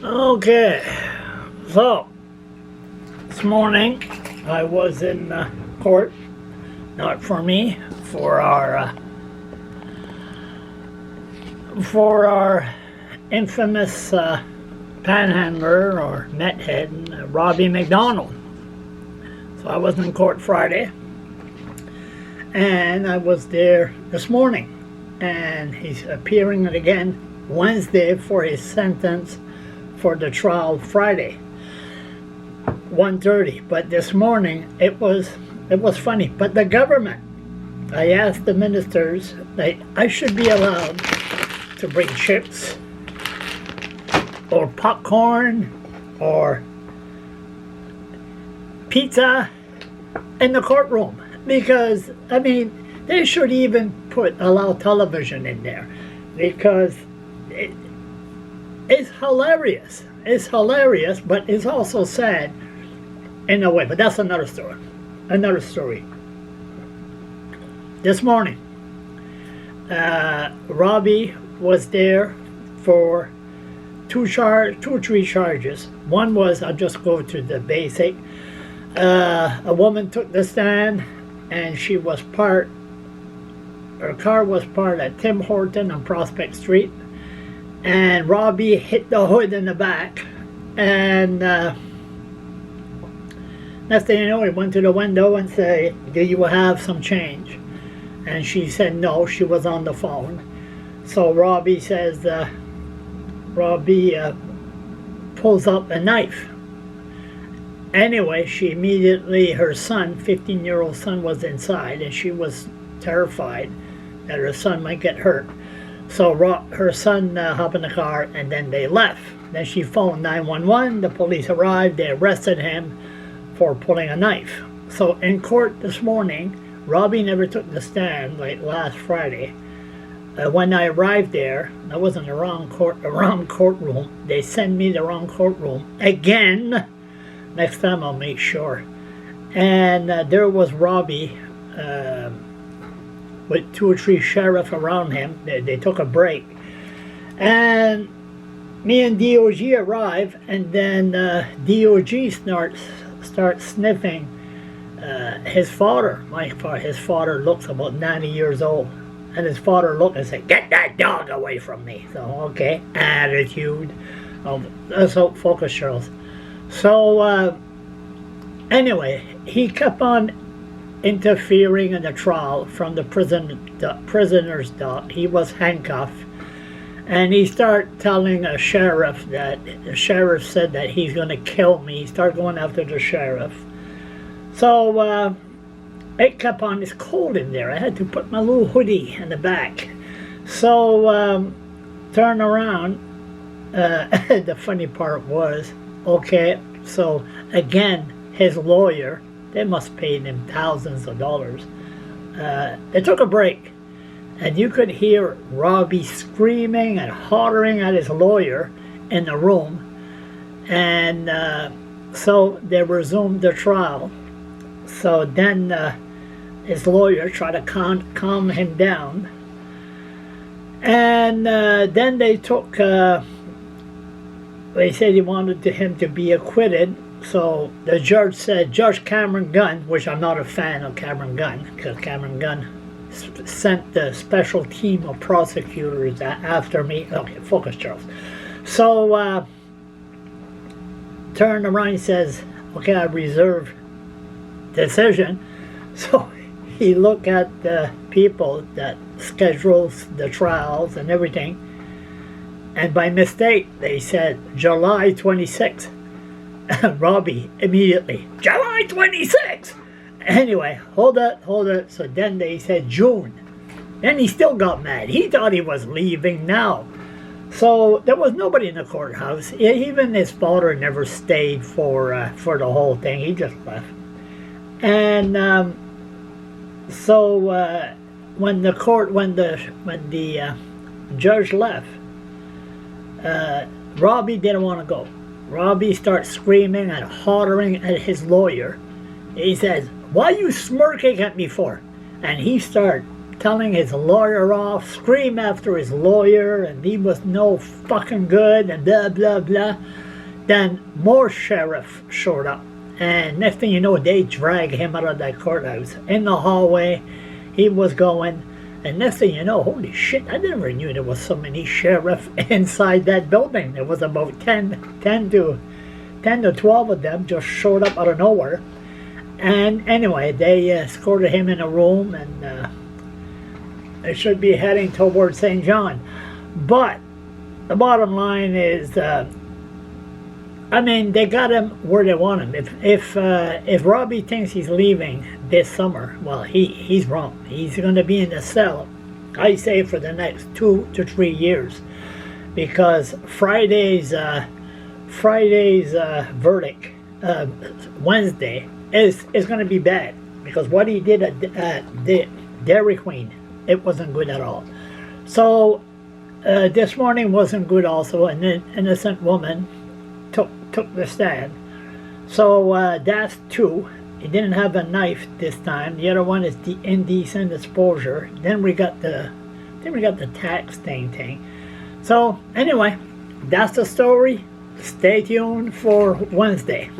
Okay, so this morning I was in court, not for me, for our infamous panhandler or methead, Robbie MacDonald. So I was in court Friday, and I was there this morning, and he's appearing again Wednesday for his sentence for the trial Friday, 1:30. But this morning it was funny. But the government, I asked the ministers that I should be allowed to bring chips or popcorn or pizza in the courtroom, because I mean they should even allow television in there, because it's hilarious. It's hilarious, but it's also sad in a way. But that's another story. Another story. This morning, Robbie was there for two or three charges. One was, I'll just go to the basic. A woman took the stand, and her car was parked at Tim Horton on Prospect Street. And Robbie hit the hood in the back, and next thing you know, he went to the window and said, "Do you have some change?" And she said no, she was on the phone. So Robbie says, pulls up a knife. Anyway, her son, 15-year-old son, was inside, and she was terrified that her son might get hurt. So her son hopped in the car, and then they left. Then she phoned 911. The police arrived. They arrested him for pulling a knife. So in court this morning, Robbie never took the stand like last Friday. When I arrived there, I was in the wrong courtroom. They sent me the wrong courtroom again. Next time I'll make sure. And there was Robbie with 2 or 3 sheriffs around him. They took a break. And me and DOG arrive, and then DOG starts sniffing his father. His father looks about 90 years old. And his father looked and said, "Get that dog away from me." So, okay, attitude. So, focus, Charles. So, anyway, he kept on interfering in the trial from the prisoner's dock. He was handcuffed, and he started telling a sheriff that the sheriff said that he's going to kill me. He started going after the sheriff. So it kept on. It's cold in there. I had to put my little hoodie in the back. So turn around. The funny part was, okay, so again, his lawyer, they must pay him thousands of dollars. They took a break, and you could hear Robbie screaming and hollering at his lawyer in the room. And so they resumed the trial. So then his lawyer tried to calm him down. And then they said he wanted him to be acquitted. So the judge said, Judge Cameron Gunn, which I'm not a fan of Cameron Gunn, because Cameron Gunn sent the special team of prosecutors after me. Okay, focus, Charles. So turned around and says, okay, I reserve decision. So he looked at the people that schedules the trials and everything, and by mistake they said July 26th. Robbie immediately, July 26th. Anyway, hold it. So then they said June. Then he still got mad. He thought he was leaving now. So there was nobody in the courthouse. Even his father never stayed for the whole thing. He just left. And so when the judge left, Robbie didn't want to go. Robbie starts screaming and hollering at his lawyer. He says, "Why are you smirking at me for?" And he started telling his lawyer off, scream after his lawyer, and he was no fucking good, and blah, blah, blah. Then more sheriff showed up. And next thing you know, they drag him out of that courthouse. In the hallway, he was going. And next thing you know, holy shit, I never knew there was so many sheriff inside that building. There was about 10 to 12 of them just showed up out of nowhere. And anyway, they escorted him in a room, and they should be heading towards St. John. But the bottom line is, I mean, they got him where they want him. If Robbie thinks he's leaving this summer, well, he's wrong. He's going to be in the cell, I say, for the next 2 to 3 years, because Friday's verdict, Wednesday, is going to be bad, because what he did at the Dairy Queen, it wasn't good at all. So this morning wasn't good also. An innocent woman took the stand. So that's 2. He didn't have a knife this time. The other one is the indecent exposure. Then we got the tax thing. So anyway, that's the story. Stay tuned for Wednesday.